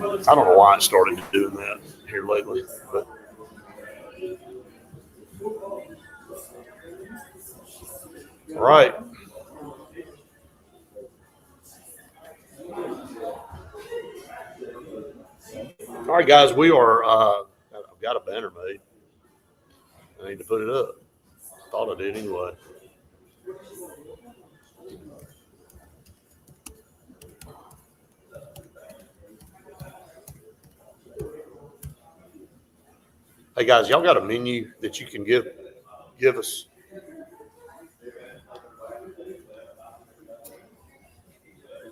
I don't know why I started doing that here lately, but. All right. All right, guys, we are. I've got a banner made. I need to put it up. Thought I did anyway. Hey guys, y'all got a menu that you can give us?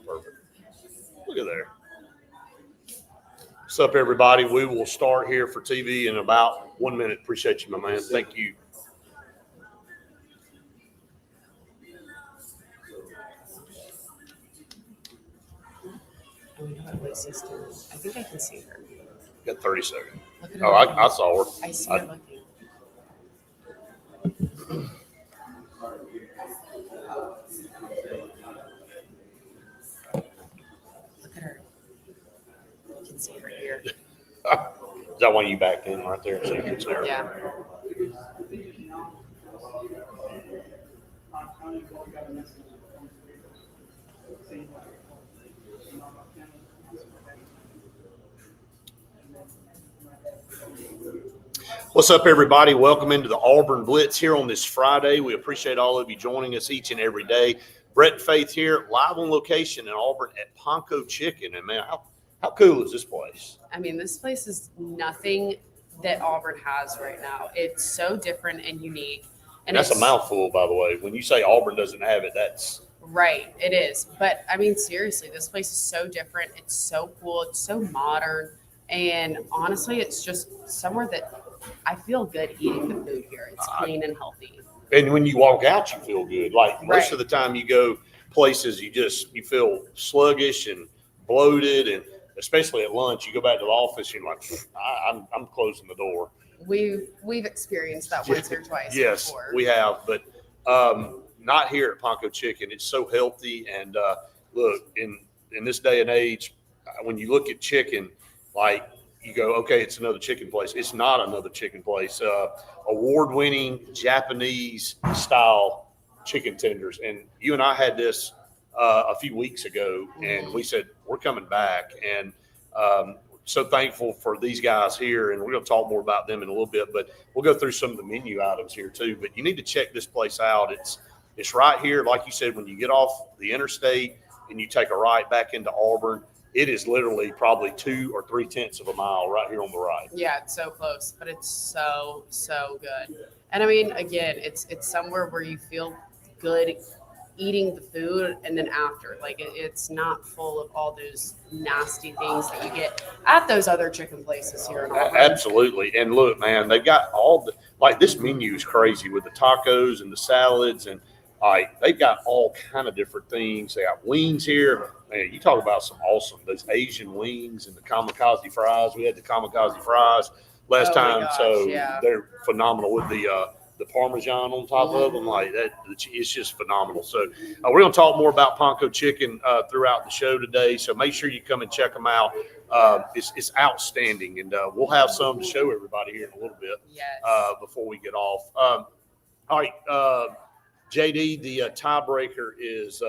Perfect. Look at there. What's up, everybody? We will start here for TV in about 1 minute. Appreciate you, my man. Thank you. I think I can see her. Got 30 seconds. Look at her. Oh, I saw her. I see her looking. Look at her. You can see her here. Is that why you backed in right there so you can see her? Yeah. What's up, everybody? Welcome into the Auburn Blitz here on this Friday. We appreciate all of you joining us each and every day. Brett and Faith here, live on location in Auburn at Ponko Chicken. And, man, how cool is this place? I mean, this place is nothing that Auburn has right now. It's so different and unique. And that's a mouthful, by the way. When you say Auburn doesn't have it, that's – right, it is. But, I mean, seriously, this place is so different. It's so cool. It's so modern. And, honestly, it's just somewhere that I feel good eating the food here. It's clean and healthy. And when you walk out, you feel good. Like most of the time you go places, you feel sluggish and bloated. And especially at lunch, you go back to the office, you're like, I'm closing the door. We've experienced that once or twice. Yes, before. We have, but not here at Ponko Chicken. It's so healthy, and look, in this day and age, when you look at chicken, like you go, okay, it's another chicken place. It's not another chicken place. Award-winning Japanese style chicken tenders, and you and I had this a few weeks ago, and we said we're coming back, and so thankful for these guys here, and we're going to talk more about them in a little bit, but we'll go through some of the menu items here too. But you need to check this place out. It's right here, like you said, when you get off the interstate and you take a right back into Auburn. It is literally probably 2 or 3/10 of a mile right here on the right. Yeah, it's so close, but it's so good. And I mean, again, it's somewhere where you feel good eating the food, and then after, like it's not full of all those nasty things that you get at those other chicken places here in Auburn. Absolutely. And look, man, they've got this menu is crazy with the tacos and the salads, and they've got all kind of different things. They got wings here. Man, you talk about some awesome, those Asian wings and the kamikaze fries. We had the kamikaze fries last time, so they're phenomenal with the Parmesan on top of them. Like that, it's just phenomenal. So we're going to talk more about Ponko Chicken throughout the show today. So make sure you come and check them out. It's outstanding, and we'll have some to show everybody here in a little bit before we get off. All right, JD, the tiebreaker is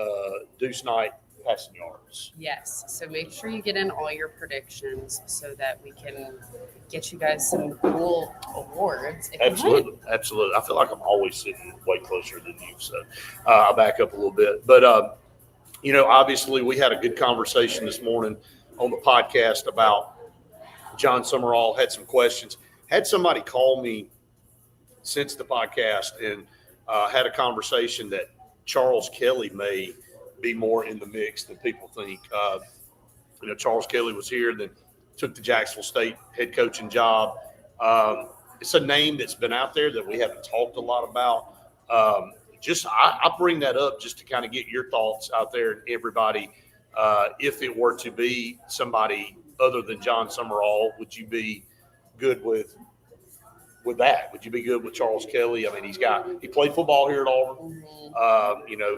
Deuce Knight passing yards. Yes. So make sure you get in all your predictions so that we can get you guys some cool awards. Absolutely. I feel like I'm always sitting way closer than you, so I'll back up a little bit. But, obviously we had a good conversation this morning on the podcast about John Summerall, had some questions. Had somebody call me since the podcast and had a conversation that Charles Kelly may be more in the mix than people think. Charles Kelly was here, then took the Jacksonville State head coaching job. It's a name that's been out there that we haven't talked a lot about. I bring that up just to kind of get your thoughts out there, and everybody. If it were to be somebody other than John Summerall, would you be good with that? Would you be good with Charles Kelly? I mean, he played football here at Auburn.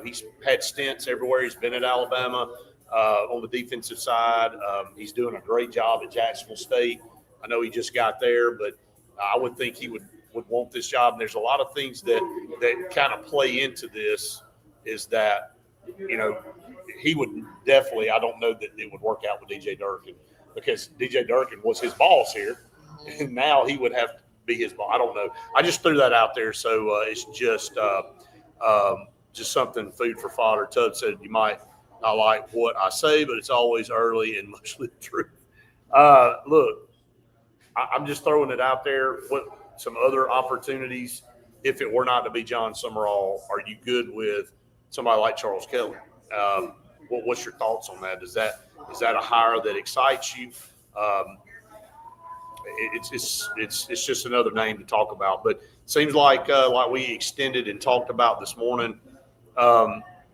He's had stints everywhere. He's been at Alabama. on the defensive side. He's doing a great job at Jacksonville State. I know he just got there, but I would think he would want this job. And there's a lot of things that kind of play into this. Is that he would definitely. I don't know that it would work out with DJ Durkin because DJ Durkin was his boss here, and now he would have to be his boss. I don't know. I just threw that out there, so it's just something food for fodder. Tub said you might not like what I say, but it's always early and mostly the truth. Look, I'm just throwing it out there. What some other opportunities, if it were not to be John Summerall, are you good with somebody like Charles Kelly? What's your thoughts on that? Is that a hire that excites you? It's just another name to talk about, but it seems like we extended and talked about this morning.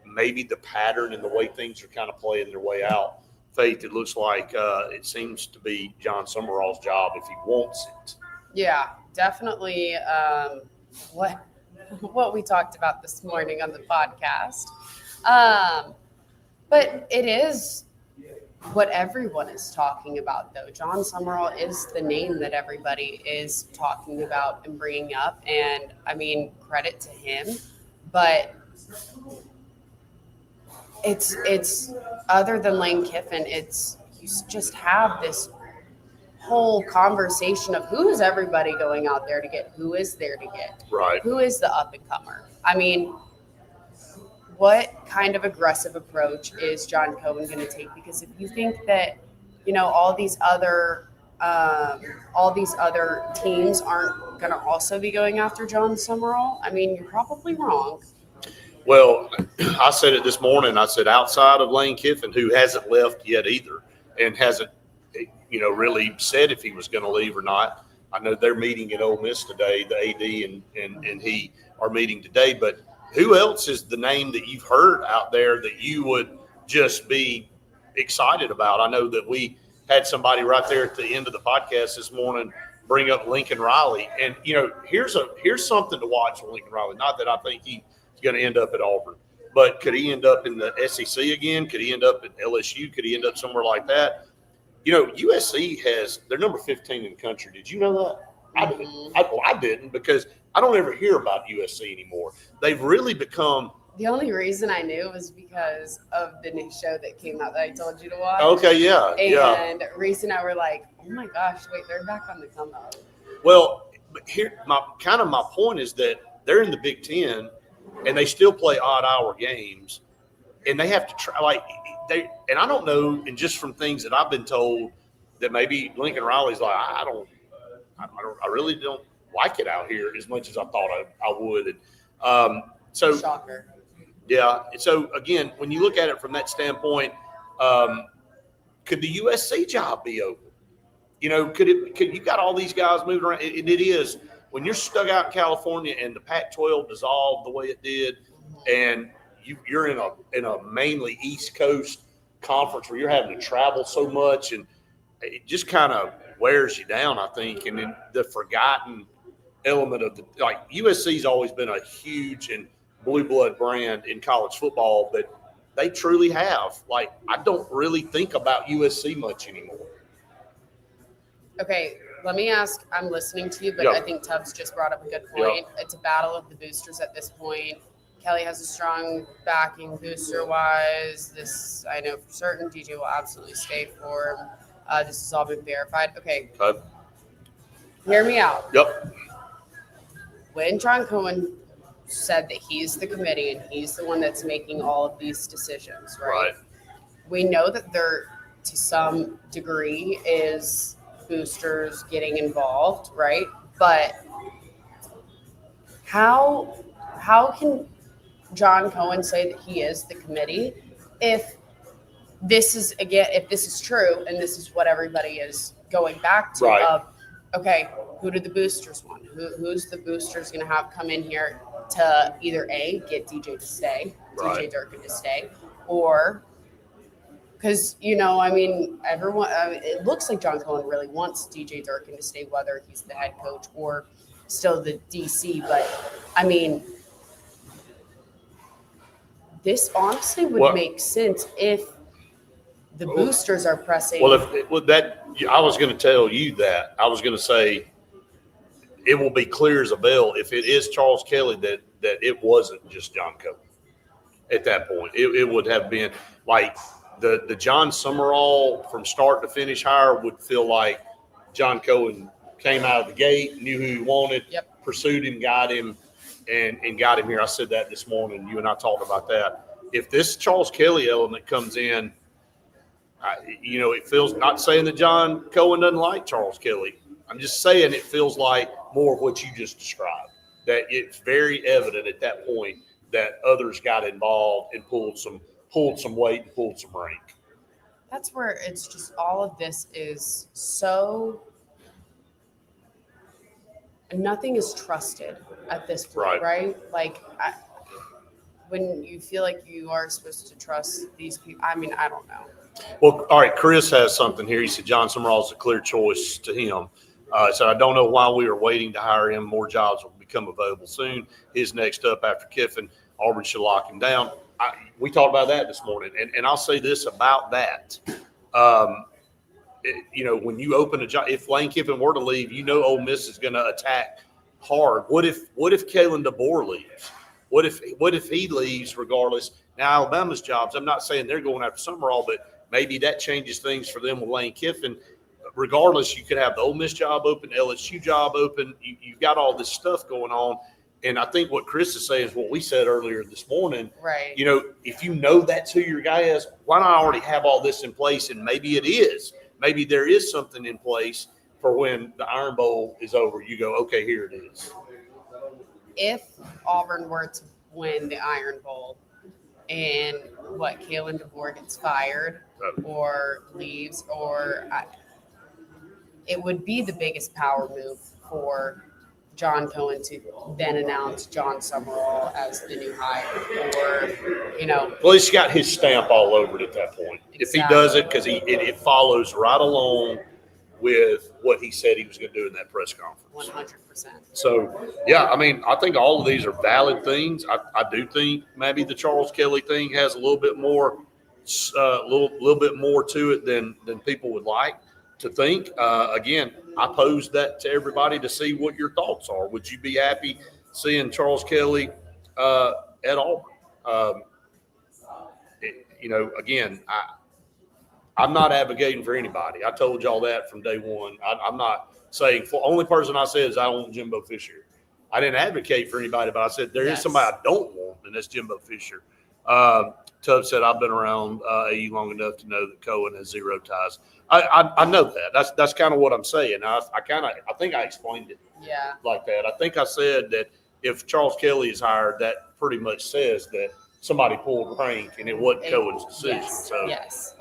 Maybe the pattern and the way things are kind of playing their way out. Faith, it looks like it seems to be John Summerall's job if he wants it. Yeah, definitely. What we talked about this morning on the podcast. But it is what everyone is talking about, though. John Summerall is the name that everybody is talking about and bringing up. And, I mean, credit to him. But it's other than Lane Kiffin, you just have this whole conversation of who is everybody going out there to get, who is there to get, right? Who is the up and comer? I mean, what kind of aggressive approach is John Cohen going to take? Because if you think that all these other teams aren't going to also be going after John Summerall, I mean, you're probably wrong. Well, I said it this morning. I said outside of Lane Kiffin, who hasn't left yet either, and hasn't, really said if he was going to leave or not. I know they're meeting at Ole Miss today. The AD and he are meeting today. But who else is the name that you've heard out there that you would just be excited about? I know that we had somebody right there at the end of the podcast this morning bring up Lincoln Riley, and here's something to watch with Lincoln Riley. Not that I think he's going to end up at Auburn, but could he end up in the SEC again? Could he end up at LSU? Could he end up somewhere like that? USC they're number 15 in the country. Did you know that? I didn't because I don't ever hear about USC anymore. They've really become. The only reason I knew was because of the new show that came out that I told you to watch. Okay, yeah. And Reese and I were like, oh my gosh, wait, they're back on the come up. Well, here, my point is that they're in the Big Ten and they still play odd hour games and they have to try and I don't know, and just from things that I've been told that maybe Lincoln Riley's like, I really don't like it out here as much as I thought I would. And so shocker. Yeah. So again, when you look at it from that standpoint, could the USC job be open? Could you got all these guys moving around? It is when you're stuck out in California and the Pac-12 dissolved the way it did, and you're in a mainly East Coast conference where you're having to travel so much, and it just kind of wears you down, I think. And then the forgotten element of USC's always been a huge and blue blood brand in college football, but they truly have. I don't really think about USC much anymore. Okay, let me ask. I'm listening to you, but I think Tubbs just brought up a good point. It's a battle of the boosters at this point. Kelly has a strong backing booster-wise. This I know for certain. DJ will absolutely stay for him. This has all been verified. Okay. Hear me out. Yep. When John Cohen said that he's the committee and he's the one that's making all of these decisions, right? We know that there, to some degree, is boosters getting involved, right? But how can John Cohen say that he is the committee if this is true and this is what everybody is going back to of, okay, who did the boosters want? Who's the boosters going to have come in here to either get DJ to stay, DJ Durkin to stay, or because everyone. It looks like John Cohen really wants DJ Durkin to stay, whether he's the head coach or still the DC. But this honestly would make sense if the boosters are pressing. Well, I was going to tell you that. I was going to say it will be clear as a bell if it is Charles Kelly that it wasn't just John Cohen at that point. It would have been like the John Summerall from start to finish hire would feel like John Cohen came out of the gate, knew who he wanted, pursued him, got him, and got him here. I said that this morning. You and I talked about that. If this Charles Kelly element comes in, it feels, not saying that John Cohen doesn't like Charles Kelly. I'm just saying it feels like more of what you just described, that it's very evident at that point that others got involved and pulled some weight and pulled some rank. That's where it's just all of this is so nothing is trusted at this point, right? Like when you feel like you are supposed to trust these people, I mean, I don't know. Well, all right, Chris has something here. He said John Summerall is a clear choice to him. So I don't know why we are waiting to hire him. More jobs will become available soon. His next up after Kiffin. Auburn should lock him down. We talked about that this morning, and I'll say this about that. When you open a job, if Lane Kiffin were to leave, Ole Miss is going to attack hard. What if Kalen DeBoer leaves? What if he leaves regardless? Now Alabama's jobs. I'm not saying they're going after Summerall, but maybe that changes things for them with Lane Kiffin. Regardless, you could have the Ole Miss job open, LSU job open. You've got all this stuff going on. And I think what Chris is saying is what we said earlier this morning. Right. If you know that's who your guy is, why not already have all this in place? And maybe it is. Maybe there is something in place for when the Iron Bowl is over. You go, okay, here it is. If Auburn were to win the Iron Bowl and Kalen DeBoer gets fired or leaves it would be the biggest power move for John Cohen to then announce John Summerall as the new hire, Well, he's got his stamp all over it at that point. Exactly. If he does it, because it follows right along with what he said he was going to do in that press conference. 100%. So, yeah, I mean, I think all of these are valid things. I do think maybe the Charles Kelly thing has a little bit more, little bit more to it than people would like to think. Again, I posed that to everybody to see what your thoughts are. Would you be happy seeing Charles Kelly at Auburn? Again, I'm not advocating for anybody. I told y'all that from day one. I'm not saying for only person I said is I don't want Jimbo Fisher. I didn't advocate for anybody, but I said there is somebody I don't want, and that's Jimbo Fisher. Tubb said I've been around AU long enough to know that Cohen has zero ties. I know that. That's kind of what I'm saying. I think I explained it like that. I think I said that if Charles Kelly is hired, that pretty much says that somebody pulled rank and it wasn't Cohen's decision. Yes.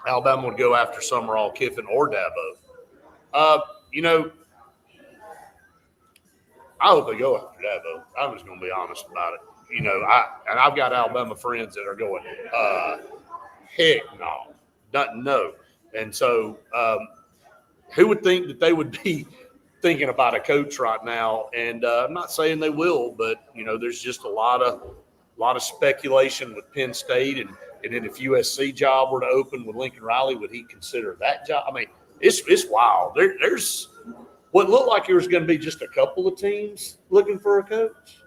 Alabama would go after Summerall, Kiffin, or Dabo. I hope they go after Dabo. I'm just going to be honest about it. I've got Alabama friends that are going, heck no. And so who would think that they would be thinking about a coach right now? And I'm not saying they will, but, there's just a lot of speculation with Penn State. And then if USC job were to open with Lincoln Riley, would he consider that job? I mean, it's wild. There's what looked like there was going to be just a couple of teams looking for a coach.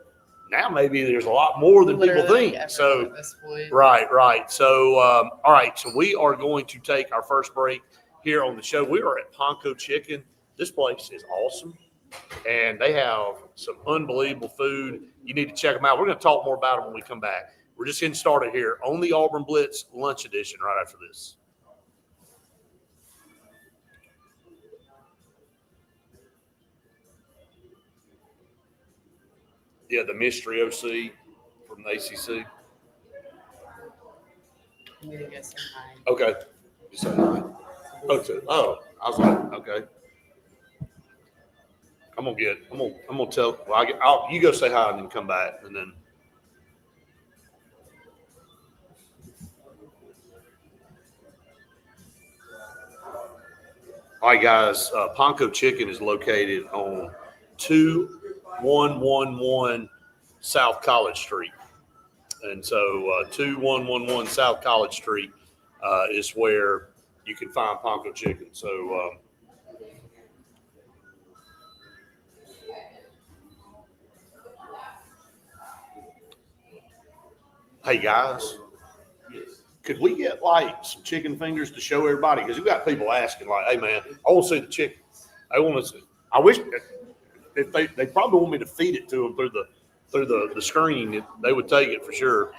Now maybe there's a lot more than people think. So, at this point. Right. So, all right. So we are going to take our first break here on the show. We are at Ponko Chicken. This place is awesome, and they have some unbelievable food. You need to check them out. We're going to talk more about them when we come back. We're just getting started here on the Auburn Blitz Lunch Edition right after this. Yeah, the mystery OC from the ACC. I'm going to go say hi. Okay. You say hi. Oh, I was like, okay. I'm gonna tell. Well, you go say hi and then come back and then. All right, guys. Ponko Chicken is located on 2111 South College Street. And so 2111 South College Street. is where you can find Ponko chicken. So, hey guys, could we get like some chicken fingers to show everybody? Because you got people asking, like, "Hey man, I want to see the chicken. I want to see." I wish if they probably want me to feed it to them through the screen, they would take it for sure.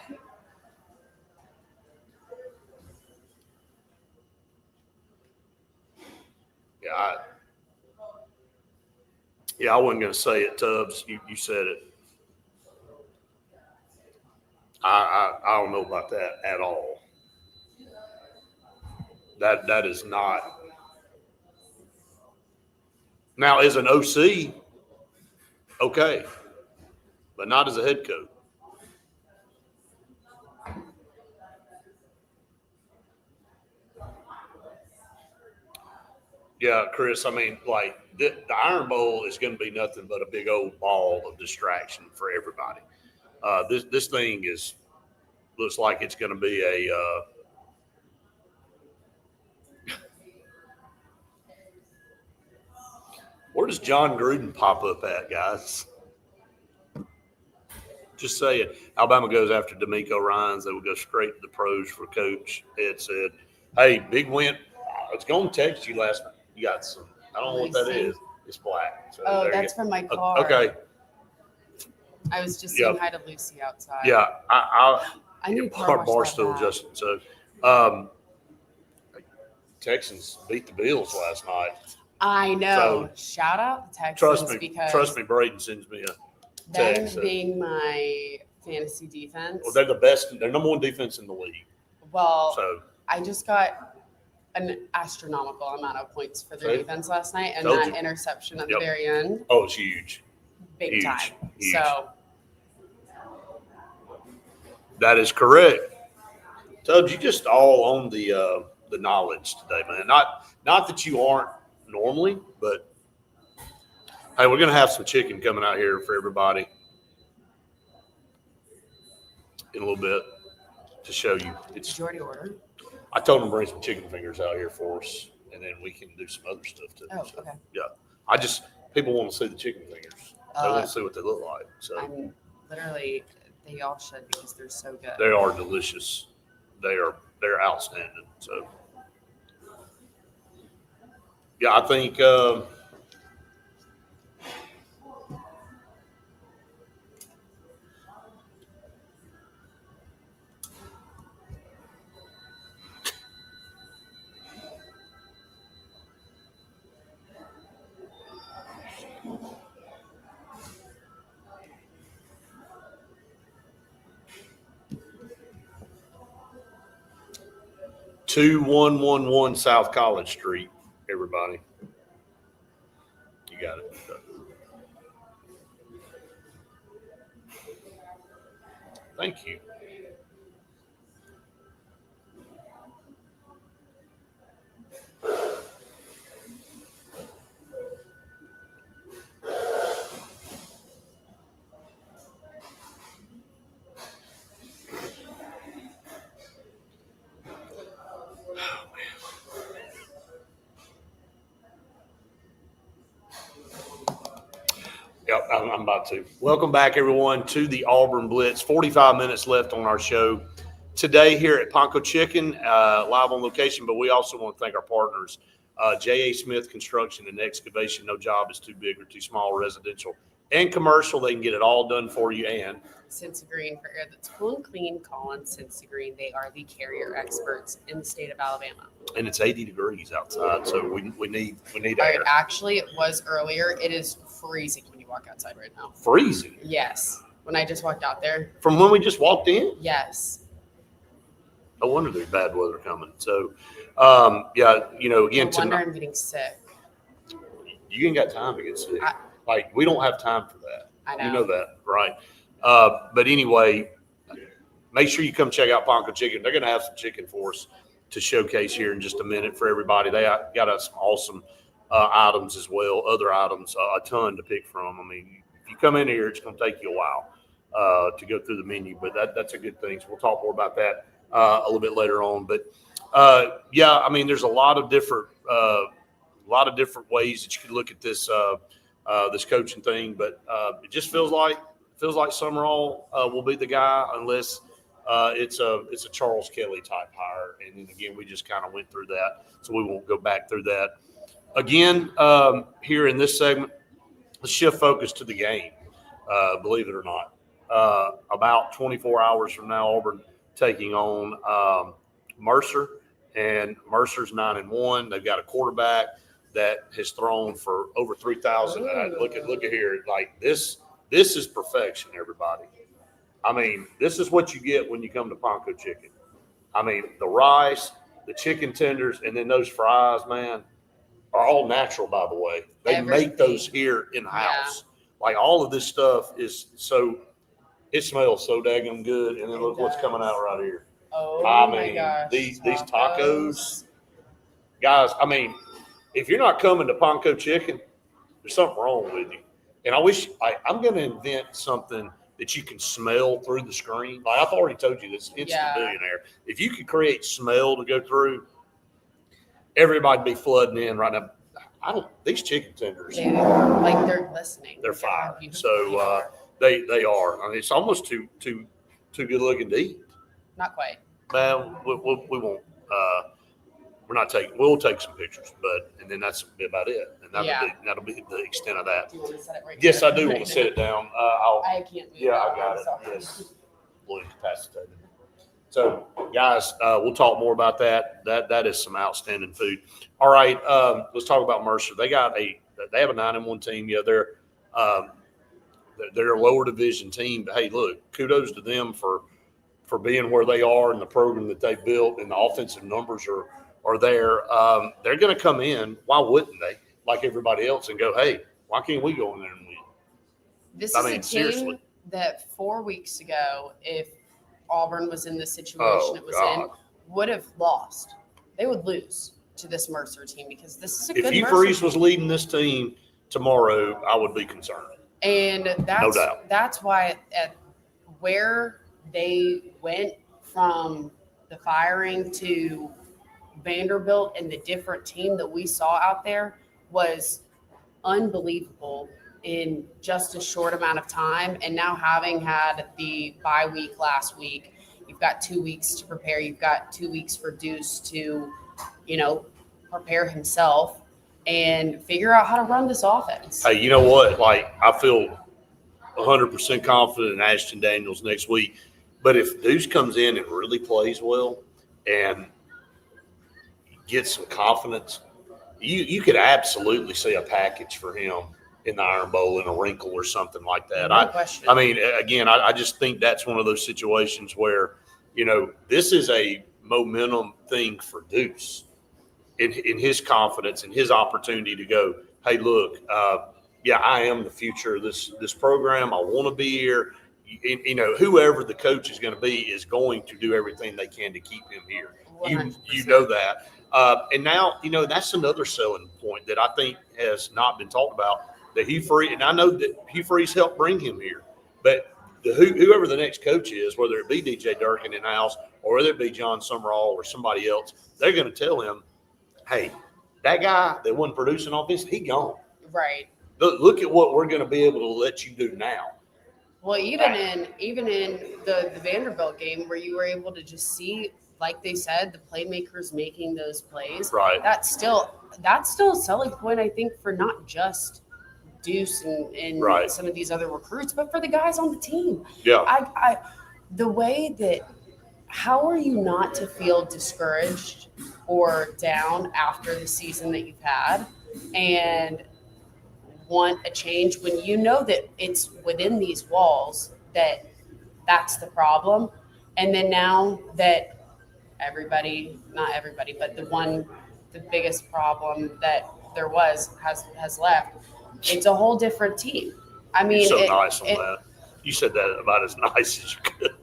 Yeah, I wasn't going to say it, Tubbs. You said it. I don't know about that at all. That is not. Now, as an OC, okay, but not as a head coach. Yeah, Chris. I mean, like the Iron Bowl is going to be nothing but a big old ball of distraction for everybody. This thing looks like it's going to be a. Where does John Gruden pop up at, guys? Just say it. Alabama goes after D'Amico Ryans. They will go straight to the pros for Coach. Ed said, "Hey, big win. I was going to text you last night. You got some. I don't know what that is. It's black. So that's from my car. Okay. I was just saying hi to Lucy outside. Yeah, I need bar still adjusting. So, Texans beat the Bills last night. I know. So, shout out the Texans trust me, Braden sends me a text. Them being my fantasy defense. Well, they're the best. They're number one defense in the league. Well, so I just got an astronomical amount of points for their defense last night, and that interception at the very end. Oh, it's huge. Big time. Huge. So that is correct. Tubbs, you just all on the knowledge today, man. Not that you aren't normally, but hey, we're gonna have some chicken coming out here for everybody in a little bit to show you. Did you already order? I told them to bring some chicken fingers out here for us, and then we can do some other stuff too. Oh, okay. Yeah, people want to see the chicken fingers. They want to see what they look like. So I'm literally, they all should because they're so good. They are delicious. They're outstanding. So yeah, I think. 2111 South College Street, everybody. You got it. Thank you. Yep, I'm about to. Welcome back, everyone, to the Auburn Blitz. 45 minutes left on our show today here at Ponko Chicken, live on location. But we also want to thank our partners, J.A. Smith Construction and Excavation. No job is too big or too small, residential and commercial. They can get it all done for you. And Cincy Green, for air that's cool and clean, call on Cincy Green. They are the carrier experts in the state of Alabama. And it's 80 degrees outside, so we need air. Right, actually, it was earlier. It is freezing when you walk outside right now. Freezing? Yes. When I just walked out there. From when we just walked in? Yes. No wonder there's bad weather coming. So, yeah, again, no wonder I'm getting sick. You ain't got time to get sick. We don't have time for that. I know. You know that, right? But anyway, make sure you come check out Ponko Chicken. They're going to have some chicken for us to showcase here in just a minute for everybody. They got us some awesome items as well, other items, a ton to pick from. I mean, if you come in here, it's going to take you a while to go through the menu, but that's a good thing. So we'll talk more about that a little bit later on. But Yeah, I mean, there's a lot of different ways that you could look at this this coaching thing, but it just feels like Summerall will be the guy unless it's a Charles Kelly type hire. And then again, we just kind of went through that, so we won't go back through that again. Here in this segment, let's shift focus to the game. Believe it or not, about 24 hours from now, Auburn taking on Mercer, and Mercer's 9-1. They've got a quarterback that has thrown for over 3,000. Look at here, like this is perfection, everybody. I mean, this is what you get when you come to Ponko Chicken. I mean, the rice, the chicken tenders, and then those fries, man, are all natural, by the way. They make those here in house. Yeah. Like all of this stuff is so, it smells so daggum good. And then look what's coming out right here. Oh, my gosh. These tacos, guys, I mean, if you're not coming to Ponko Chicken, there's something wrong with you. And I'm going to invent something that you can smell through the screen. Like I've already told you this, Instant Billionaire. If you could create smell to go through, everybody'd be flooding in right now. These chicken tenders. They're listening. They're fire. So they are. I mean, it's almost too good looking to eat. Not quite. Well, we won't. We're not taking. We'll take some pictures, and then that's about it. And that'll be the extent of that. Do you want to set it right yes, here? I do want to set it down. I can't. Yeah, I got it. Yes, a little incapacitated. So, guys, we'll talk more about that. That is some outstanding food. All right, let's talk about Mercer. They have a 9-1 team. Yeah, they're a lower division team. But hey, look, kudos to them for being where they are in the program that they built, and the offensive numbers are there. They're going to come in. Why wouldn't they? Like everybody else, and go, hey, why can't we go in there and win? This is a team seriously. That 4 weeks ago, if Auburn was in the situation it was in, would have lost. They would lose to this Mercer team because this is a good Mercer team. If Hugh Freeze was leading this team tomorrow, I would be concerned. And no doubt. That's why at where they went from the firing to Vanderbilt and the different team that we saw out there was unbelievable in just a short amount of time. And now having had the bye week last week, you've got 2 weeks to prepare. You've got 2 weeks for Deuce to, prepare himself and figure out how to run this offense. Hey, you know what? Like, I feel 100% confident in Ashton Daniels next week. But if Deuce comes in and really plays well and gets some confidence, you could absolutely see a package for him in the Iron Bowl in a wrinkle or something like that. I mean, again, I just think that's one of those situations where, this is a momentum thing for Deuce in his confidence and his opportunity to go, hey, look, I am the future of this program. I want to be here. Whoever the coach is going to be is going to do everything they can to keep him here. 100%. You know that. And now, that's another selling point that I think has not been talked about. That Hugh Freeze, and I know that Hugh Freeze helped bring him here, but whoever the next coach is, whether it be DJ Durkin in-house or whether it be John Summerall or somebody else, they're going to tell him, hey, that guy that wasn't producing offense, he gone. Right. Look at what we're going to be able to let you do now. Well, even in the Vanderbilt game where you were able to just see, like they said, the playmakers making those plays. Right. That's still a selling point, I think, for not just Deuce and right. some of these other recruits, but for the guys on the team. Yeah. The way that, how are you not to feel discouraged or down after the season that you've had and want a change when you know that it's within these walls that's the problem? And then now that not everybody, but the biggest problem that there was has left, it's a whole different team. I mean, you're so nice on that. You said that about as nice as you could.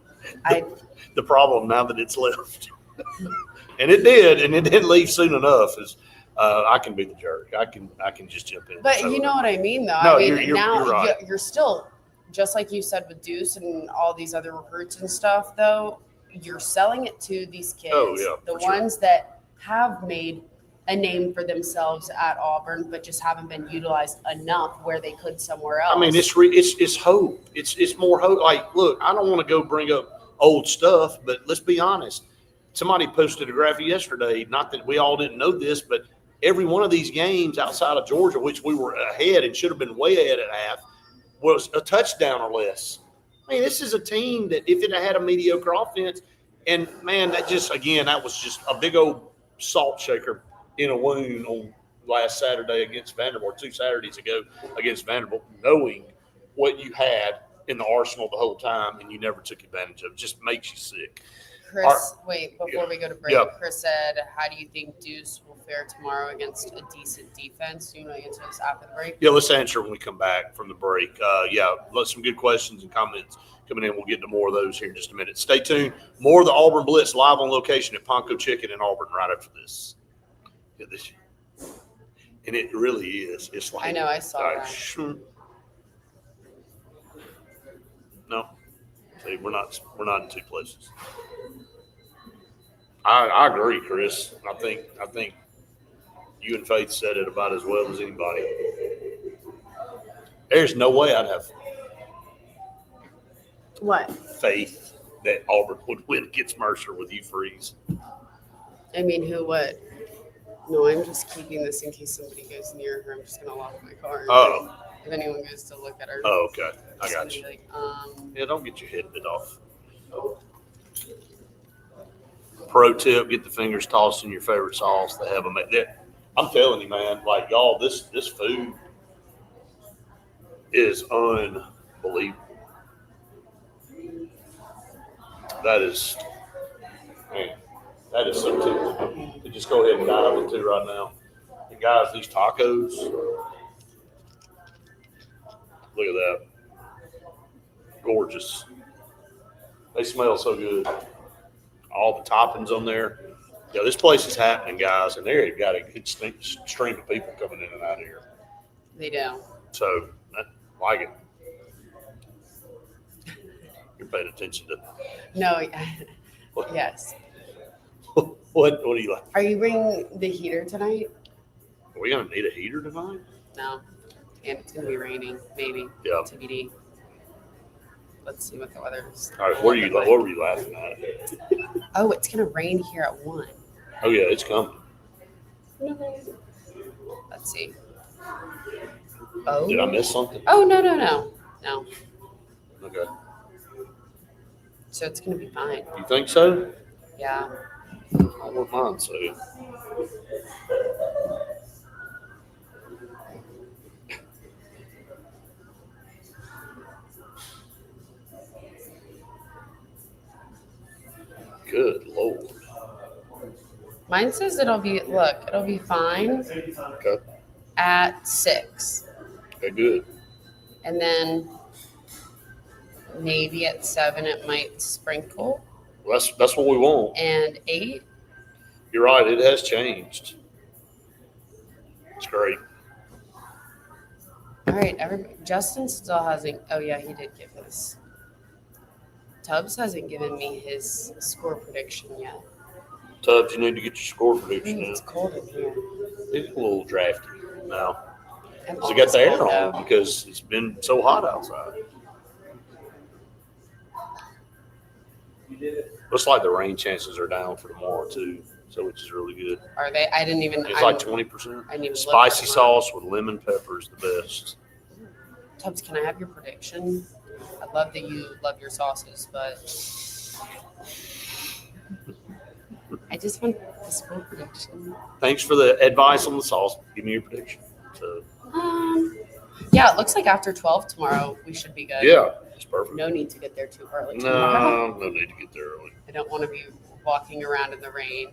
The problem now that it's left, and it didn't leave soon enough. Is I can be the jerk. I can just jump in. But you know what I mean, though. No, I mean, you're right. You're still, just like you said with Deuce and all these other recruits and stuff, though. you're selling it to these kids, Oh, yeah, the for sure. ones that have made a name for themselves at Auburn, but just haven't been utilized enough where they could somewhere else. I mean, it's hope. It's more hope. Like, look, I don't want to go bring up old stuff, but let's be honest. Somebody posted a graphic yesterday. Not that we all didn't know this, but every one of these games outside of Georgia, which we were ahead and should have been way ahead at half, was a touchdown or less. I mean, this is a team that if it had a mediocre offense, and man, that was just a big old salt shaker in a wound on last Saturday against Vanderbilt, 2 Saturdays ago against Vanderbilt, knowing what you had in the arsenal the whole time and you never took advantage of it. Just makes you sick. Chris, wait, before we go to break, Yeah. Chris said, how do you think Deuce will fare tomorrow against a decent defense? Do you want to answer this after the break? Yeah, let's answer when we come back from the break. Some good questions and comments coming in. We'll get to more of those here in just a minute. Stay tuned. More of the Auburn Blitz live on location at Ponko Chicken in Auburn right after this. And it really is. It's like I know, I saw that. No, see, we're not in two places. I agree, Chris. I think you and Faith said it about as well as anybody. There's no way I'd have What? faith that Auburn would win against Mercer with you freeze. I mean, who would? No, I'm just keeping this in case somebody goes near her. I'm just going to lock my car. Oh. If anyone goes to look at her. Oh, okay. I got just you. gonna be like, Yeah, don't get your head bit off. Pro tip: get the fingers tossed in your favorite sauce. They have them. I'm telling you, man. Like y'all, this food is unbelievable. That is, man. That is so tempting to just go ahead and dive into right now. And guys, these tacos. Look at that. Gorgeous. They smell so good. All the toppings on there. Yeah, this place is happening, guys, and they've got a good stream of people coming in and out of here. They do. So, I like it. You're paying attention to. No, yes. What do you like? Are you bringing the heater tonight? Are we going to need a heater tonight? No. And it's going to be raining, maybe. Yeah. TBD. Let's see what the weather is. All right, what were you laughing at? Oh, it's going to rain here at 1. Oh, yeah, it's coming. Let's see. Oh. Did I miss something? Oh, no. No. Okay. So it's going to be fine. You think so? Yeah. I wouldn't mind, so. Good Lord. Mine says it'll be fine Okay. at 6. Okay, good. And then maybe at 7 it might sprinkle. Well, that's what we want. And 8. You're right. It has changed. It's great. All right. Justin still hasn't. Oh, yeah, he did give his. Tubbs hasn't given me his score prediction yet. Tubbs, you need to get your score prediction in. It's cold in here. It's a little drafty now. I'm So you got the air always on cold, because it's been so hot outside. Looks like the rain chances are down for tomorrow too, so which is really good. though. Are they? I didn't even. It's like 20%. I need to look Spicy at sauce with lemon pepper is the best. Tubbs, can I have your prediction? I love that you love your sauces, but I just want the score prediction. Thanks for the advice on the sauce. Give me your prediction. So Yeah, it looks like after 12 tomorrow we should be good. yeah, it's perfect. No need to get there too early tomorrow. No need to get there early. I don't want to be walking around in the rain.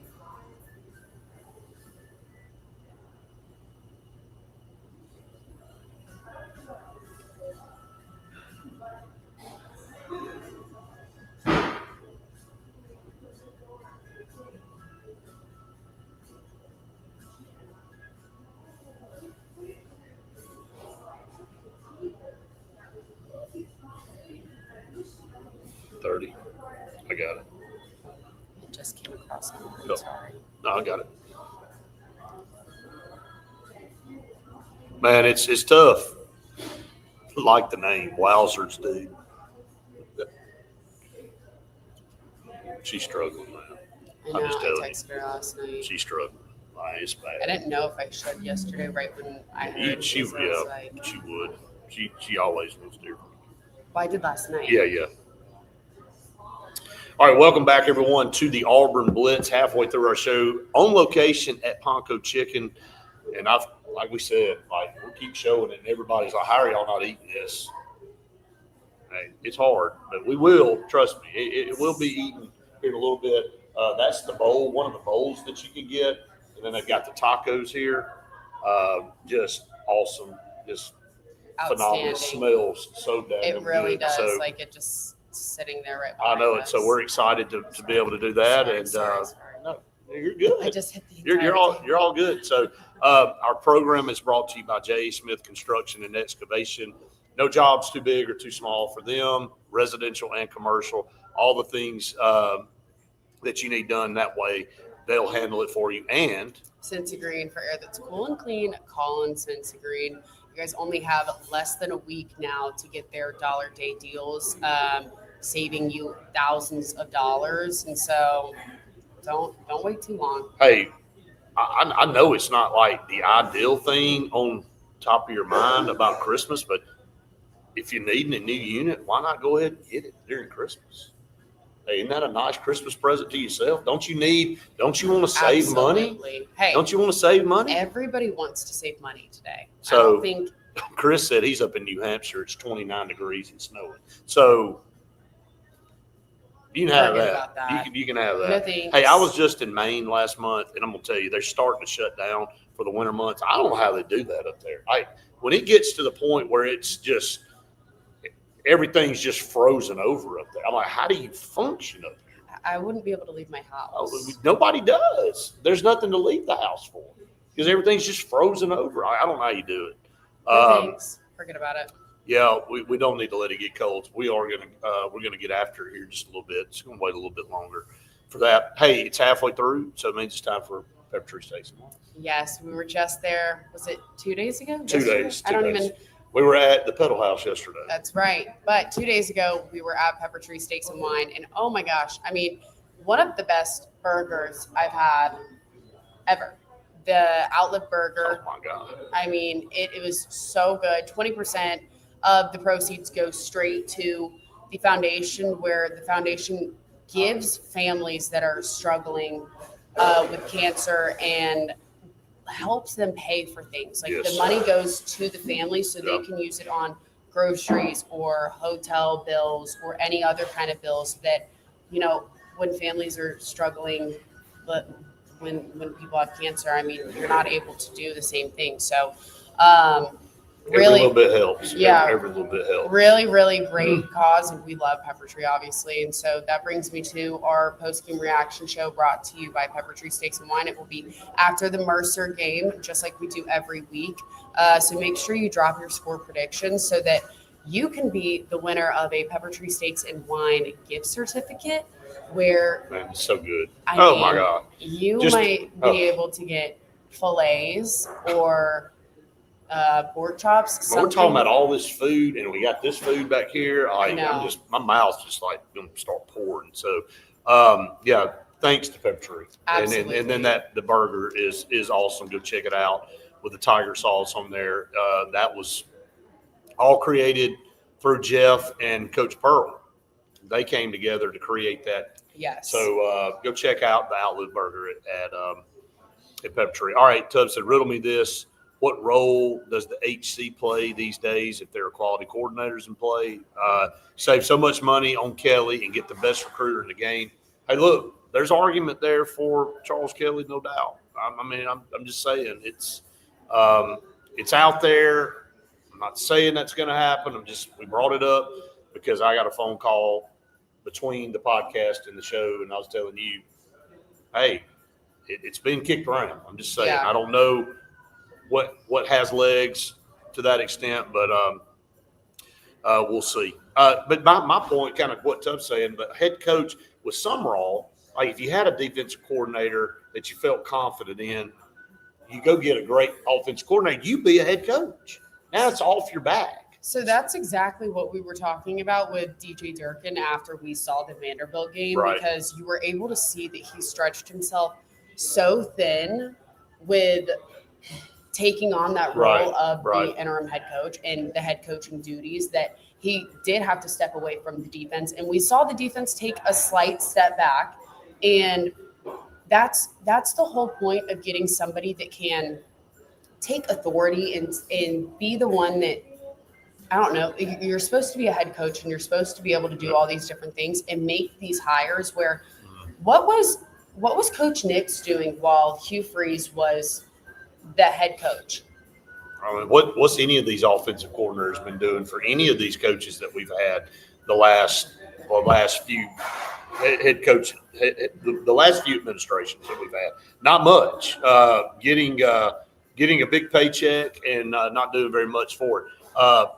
$30. I got it. just came across them. Go. Sorry. No, I got it. Man, it's tough. Like the name, Wowzers, dude. She's struggling, man. I know. just I telling you. texted her last night. She's struggling. It's bad. I didn't know if I should yesterday, right when I heard. She this, I was like, she would. She always was different. well, I did last night. Yeah. All right, welcome back, everyone, to the Auburn Blitz. Halfway through our show, on location at Ponko Chicken, and like we said, we'll keep showing it, and everybody's like, "How are y'all not eating this?" Hey, it's hard, but we will. Trust me, it will be eaten here in a little bit. That's the bowl, one of the bowls that you can get, and then they've got the tacos here. Just awesome, just phenomenal. Smells so damn good. It really does. So, like it just sitting there right I behind know it. us. So we're excited to be able to do that. Sorry. No, you're good. I just hit the You're all good. So our program is brought to you by J. Smith Construction and Excavation. No job's too big or too small for them, residential and commercial. All the things that you need done that way, they'll handle it for you. And Cincy Green, for air that's cool and clean, call in Cincy Green. You guys only have less than a week now to get their dollar day deals, saving you thousands of dollars. And so don't wait too long. hey, I know it's not like the ideal thing on top of your mind about Christmas, but if you're needing a new unit, why not go ahead and get it during Christmas? Hey, isn't that a nice Christmas present to yourself? Don't you want to save money? Absolutely. Hey, Don't you want to save money? everybody wants to save money today. So- I don't think Chris said he's up in New Hampshire. It's 29 degrees and snowing. So you can have Forget that. about that. You can have that. no thanks. Hey, I was just in Maine last month, and I'm going to tell you, they're starting to shut down for the winter months. I don't know how they do that up there. When it gets to the point where it's just everything's just frozen over up there, I'm like, how do you function up there? I wouldn't be able to leave my house. Nobody does. There's nothing to leave the house for because everything's just frozen over. I don't know how you do it. No thanks. Forget about it. Yeah, we don't need to let it get cold. We're gonna get after it here just a little bit. It's gonna wait a little bit longer for that. Hey, it's halfway through, so it means it's time for Pepper Tree Steaks. Yes, we were just there. Was it 2 days ago? 2 Yesterday? days. I don't even. We were at the Pedal House yesterday. That's right. But 2 days ago, we were at Pepper Tree Steaks and Wine, and oh my gosh, I mean, one of the best burgers I've had ever. The Outlet Burger. Oh my God. I mean, it was so good. 20% of the proceeds go straight to the foundation, where the foundation gives families that are struggling with cancer and helps them pay for things. Like Yes. the money goes to the family so Yeah. they can use it on groceries or hotel bills or any other kind of bills that, when families are struggling, but when people have cancer, I mean, you're not able to do the same thing. So, Every little bit helps. Yeah. Every little bit helps. really, really great cause, and we love Pepper Tree, obviously. And so that brings me to our post-game reaction show brought to you by Pepper Tree Steaks and Wine. It will be after the Mercer game, just like we do every week. So make sure you drop your score predictions so that you can be the winner of a Pepper Tree Steaks and Wine gift certificate, where Man, it's so good. I Oh mean, my God. you Just- might be able to get fillets or pork chops. We're talking about all this food, and we got this food back here. know. My mouth's just like going to start pouring. So, yeah, thanks to Pepper Tree. Absolutely. And then the burger is awesome. Go check it out with the tiger sauce on there. That was all created through Jeff and Coach Pearl. They came together to create that. Yes. So go check out the Outlet Burger at Pepper Tree. All right, Tubbs said, riddle me this. What role does the HC play these days if there are quality coordinators in play? Save so much money on Kelly and get the best recruiter in the game. Hey, look, there's argument there for Charles Kelly, no doubt. I'm just saying it's out there. I'm not saying that's going to happen. We brought it up because I got a phone call between the podcast and the show, and I was telling you, hey, it's been kicked around. I'm just saying. Yeah. I don't know what has legs to that extent, but we'll see. But my point, kind of what Tubbs saying, but head coach with Summerall, like if you had a defensive coordinator that you felt confident in, you go get a great offensive coordinator, you be a head coach. Now it's off your back. So that's exactly what we were talking about with DJ Durkin after we saw the Vanderbilt game, Right. because you were able to see that he stretched himself so thin with taking on that role of the interim head coach and the head coaching duties that he did have to step away from the defense. And we saw the defense take a slight step back. And that's the whole point of getting somebody that can take authority and be the one that, I don't know, you're supposed to be a head coach and you're supposed to be able to do all these different things and make these hires where what was Coach Nix doing while Hugh Freeze was the head coach? I mean, what's any of these offensive coordinators been doing for any of these coaches that we've had the last few head coach, the last few administrations that we've had? Not much. Getting a big paycheck and not doing very much for it.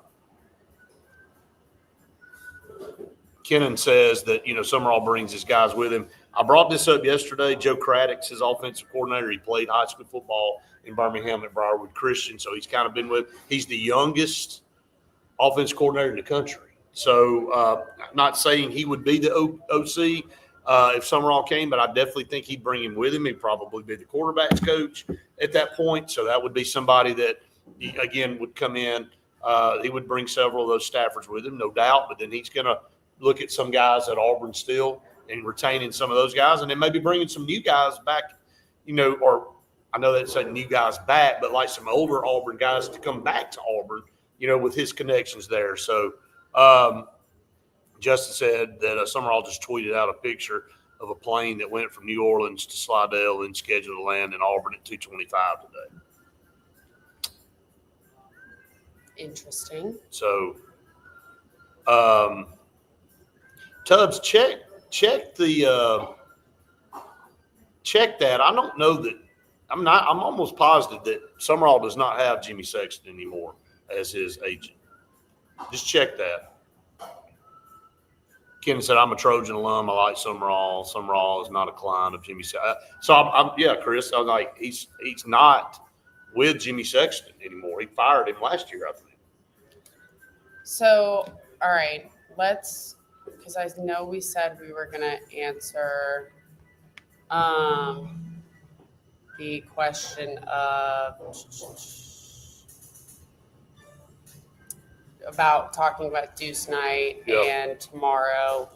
Kennan says that, Summerall brings his guys with him. I brought this up yesterday. Joe Craddock's his offensive coordinator. He played high school football in Birmingham at Briarwood Christian, so he's kind of been with – he's the youngest offensive coordinator in the country. So not saying he would be the OC if Summerall came, but I definitely think he'd bring him with him. He'd probably be the quarterback's coach at that point. So that would be somebody that, again, would come in. He would bring several of those staffers with him, no doubt, but then he's going to look at some guys at Auburn still and retaining some of those guys, and then maybe bringing some new guys back, or I know that's saying new guys back, but like some older Auburn guys to come back to Auburn, with his connections there. So Justin said that Summerall just tweeted out a picture of a plane that went from New Orleans to Slidell and scheduled to land in Auburn at 2:25 today. Interesting. So, Tubbs, check that. I don't know that I'm almost positive that Summerall does not have Jimmy Sexton anymore as his agent. Just check that. Ken said, I'm a Trojan alum. I like Summerall. Summerall is not a client of Jimmy Sexton. So yeah, Chris, I'm like, he's not with Jimmy Sexton anymore. He fired him last year, I think. So, all right, because I know we said we were going to answer the question of about talking about Deuce Night and tomorrow.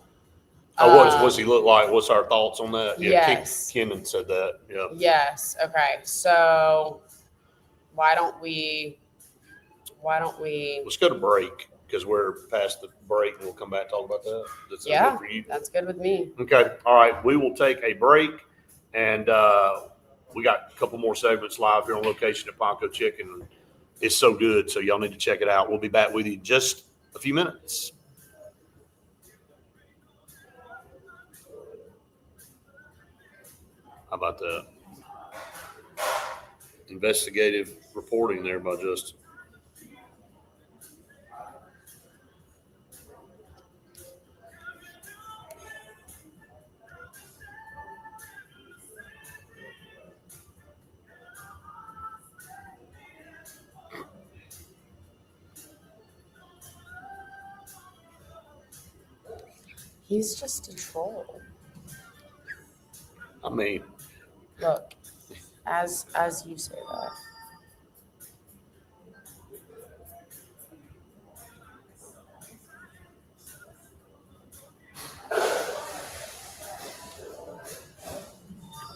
What does he look like? What's our thoughts on that? Yeah, yes. Kenan said that. Yeah. Yes. Okay. So why don't we? Let's go to break because we're past the break and we'll come back and talk about that. That's yeah, good for you? That's good with me. Okay. All right. We will take a break and we got a couple more segments live here on location at Ponko Chicken. It's so good, so y'all need to check it out. We'll be back with you in just a few minutes. How about that? Investigative reporting there by Justin. He's just a troll. I mean, look, as you say that.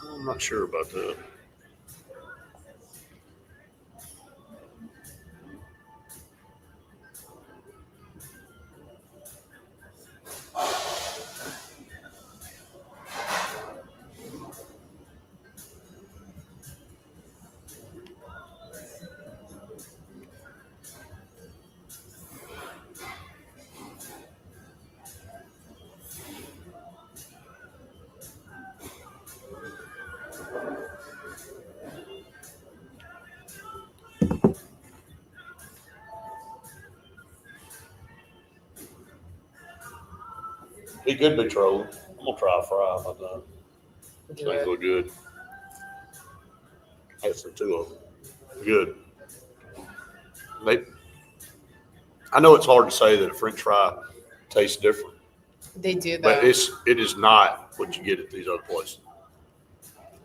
I'm not sure about that. He could be trolling. I'm gonna try a fry about that. Do Things it. look good. I had some two of them. Good. I know it's hard to say that a French fry tastes different, They do though. but it is not what you get at these other places.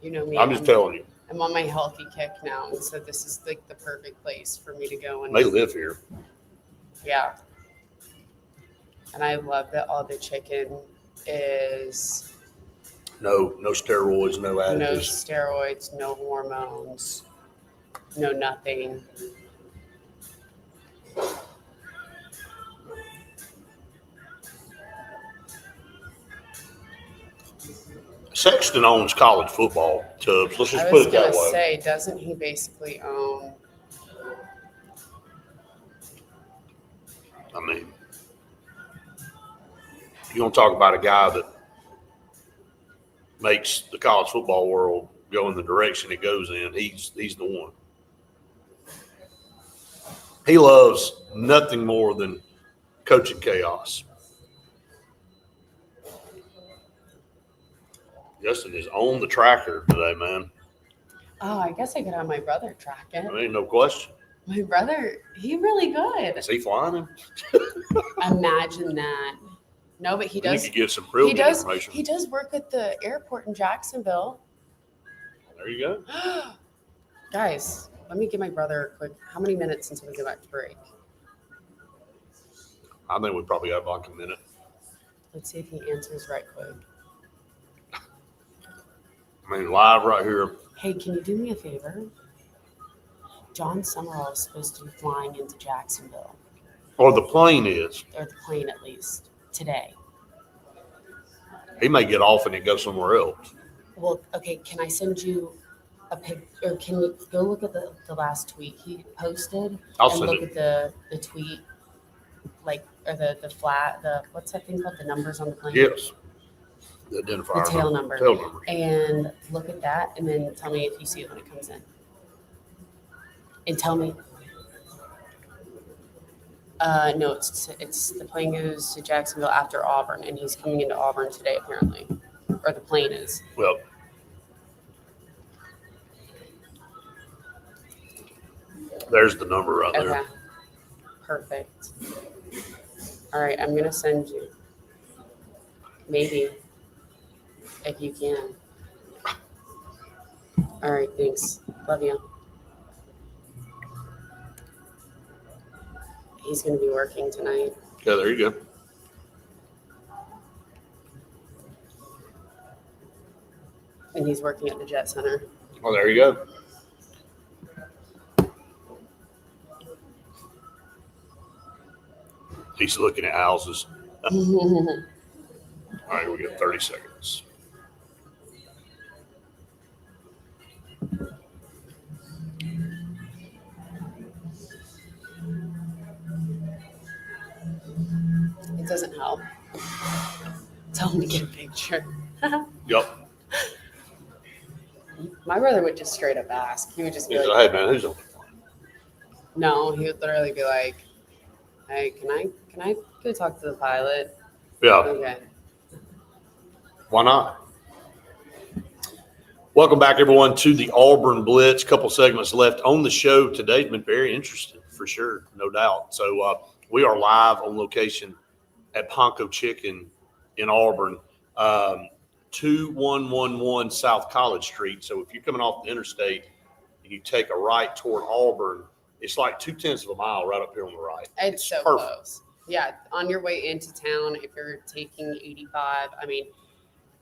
You know me. I'm just telling you. I'm on my healthy kick now, and so this is like the perfect place for me to go. And They live here. yeah, and I love that all the chicken is No steroids, no no additives. steroids, no hormones, no nothing. Sexton owns college football, Tubbs. Let's just I put was it that gonna way. say, doesn't he basically own? I mean, you want to talk about a guy that makes the college football world go in the direction it goes in. He's the one. He loves nothing more than coaching chaos. Justin is on the tracker today, man. Oh, I guess I could have my brother track it. I mean, no question. My brother, he really good. Is he flying him? Imagine that. No, but he does. You could give some real good information. He does work at the airport in Jacksonville. There you go. Guys, let me give my brother a quick. How many minutes until we go back to break? I think we probably got like a minute. Let's see if he answers right quick. I mean, live right here. Hey, can you do me a favor? John Summerall is supposed to be flying into Jacksonville, Or the plane is. or the plane at least, today. He may get off and it go somewhere else. Well, okay, can I send you a pic, or can you go look at the last tweet he posted? I'll and send look it. at the tweet, like, or the flat, what's that thing called? The numbers on the plane? Yes. The identifier. The tail number. Tail numbers. And look at that, and then tell me if you see it when it comes in. And tell me. No, it's the plane goes to Jacksonville after Auburn, and he's coming into Auburn today apparently, or the plane is. Well, there's the number right Okay. there. Perfect. All right, I'm gonna send you. Maybe, if you can. All right, thanks. Love you. He's gonna be working tonight. Yeah, there you go. And he's working at the Jet Center. Well, there you go. He's looking at houses. All right, we got 30 seconds. It doesn't help. Tell him to get a picture. Yep. My brother would just straight up ask. He would just be He's like, like, hey, man, who's on the plane? no, he would literally be like, hey, can I go talk to the pilot? Yeah, Okay. why not? Welcome back, everyone, to the Auburn Blitz. Couple segments left on the show. Today's been very interesting, for sure, no doubt. So we are live on location at Ponko Chicken in Auburn, 2111 South College Street. So if you're coming off the interstate and you take a right toward Auburn, it's like 0.2 of a mile right up here on the right. It's so perfect. close. Yeah, on your way into town, if you're taking 85, I mean,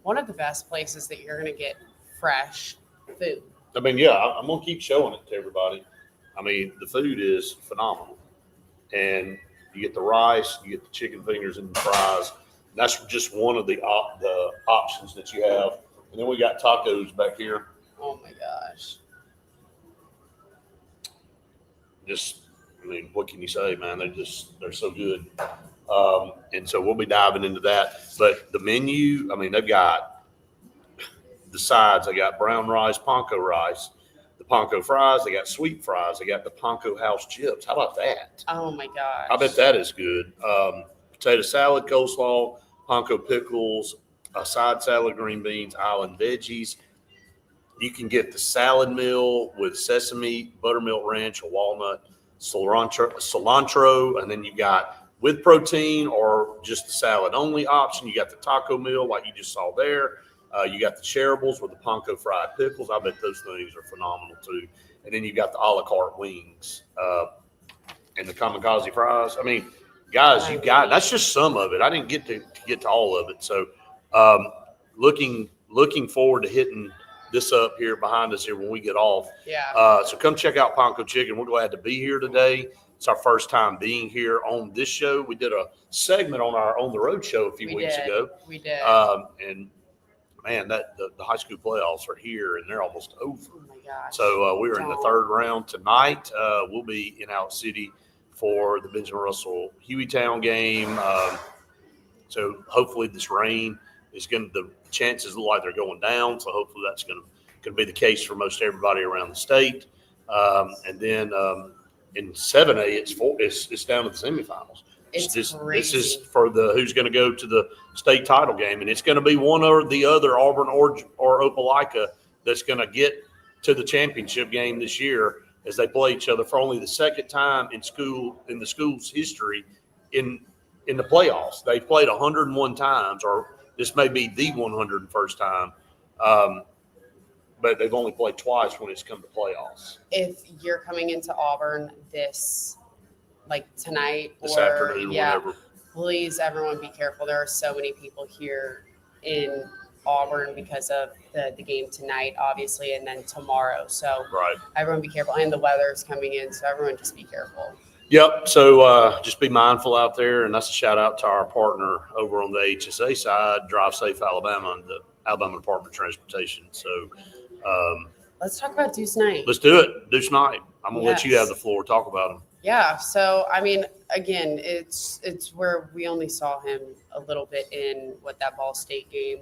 one of the best places that you're going to get fresh food. I mean, yeah, I'm going to keep showing it to everybody. I mean, the food is phenomenal. And you get the rice, you get the chicken fingers and the fries. That's just one of the options that you have. And then we got tacos back here. Oh my gosh. Just, I mean, what can you say, man? They're so good. And so we'll be diving into that. But the menu, I mean, they've got the sides. They got brown rice, Ponko rice, the Ponko fries. They got sweet fries. They got the Ponko house chips. How about that? Oh my gosh. I bet that is good. Potato salad, coleslaw, Ponko pickles, a side salad, green beans, island veggies. You can get the salad meal with sesame, buttermilk ranch, a walnut, cilantro, and then you got with protein or just the salad only option. You got the taco meal like you just saw there. You got the shareables with the Ponko fried pickles. I bet those things are phenomenal too. And then you got the a la carte wings and the kamikaze fries. I mean, guys, you got that's just some of it. I didn't get to all of it. So um, looking forward to hitting this up here behind us here when we get off. Yeah. So come check out Ponko Chicken. We're glad to be here today. It's our first time being here on this show. We did a segment on our On the Road show a few weeks ago. We did. And man, the high school playoffs are here and they're almost over. Oh my gosh. So we are in the third round tonight. We'll be in Out City for the Benjamin Russell Hueytown game. So hopefully this rain is the chances look like they're going down. So hopefully that's going to be the case for most everybody around the state. And then in 7A, it's down to the semifinals. Crazy. This is for who's going to go to the state title game, and it's going to be one or the other, Auburn or Opelika, that's going to get to the championship game this year as they play each other for only the second time in the school's history in the playoffs. They've played 101 times, or this may be the 101st time, but they've only played twice when it's come to playoffs. If you're coming into Auburn tonight this afternoon, whatever. Please, everyone, be careful. There are so many people here in Auburn because of the game tonight, obviously, and then tomorrow. So right. Everyone be careful. And the weather is coming in, so everyone just be careful. Yep. So just be mindful out there, and that's a shout out to our partner over on the HSA side, Drive Safe Alabama, and the Alabama Department of Transportation. So let's talk about Deuce Knight. Let's do it. Deuce Knight. I'm gonna let you have the floor. Talk about him. Yeah. So I mean, again, it's where we only saw him a little bit in that Ball State game,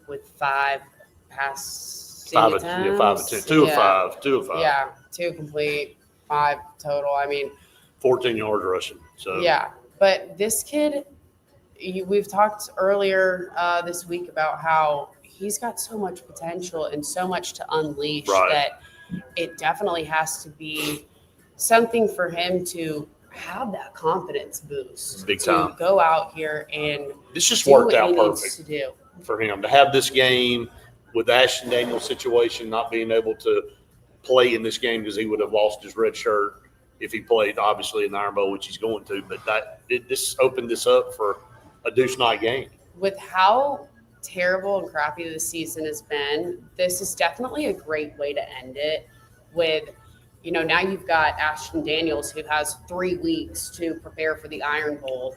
with 5 pass. 5 of 10, 5 of 10, 2 of 5, 2 of 5. Yeah, 2 complete, 5 total. I mean, 14 yards rushing. So yeah, but this kid, we've talked earlier this week about how he's got so much potential and so much to unleash that it definitely has to be something for him to have that confidence boost. Big time. To go out here and this just worked out perfect for him to have this game with the Ashton Daniels situation, not being able to play in this game because he would have lost his red shirt if he played, obviously, in the Iron Bowl, which he's going to. But this opened this up for a Deuce Knight game. With how terrible and crappy the season has been, this is definitely a great way to end it with, now you've got Ashton Daniels, who has 3 weeks to prepare for the Iron Bowl,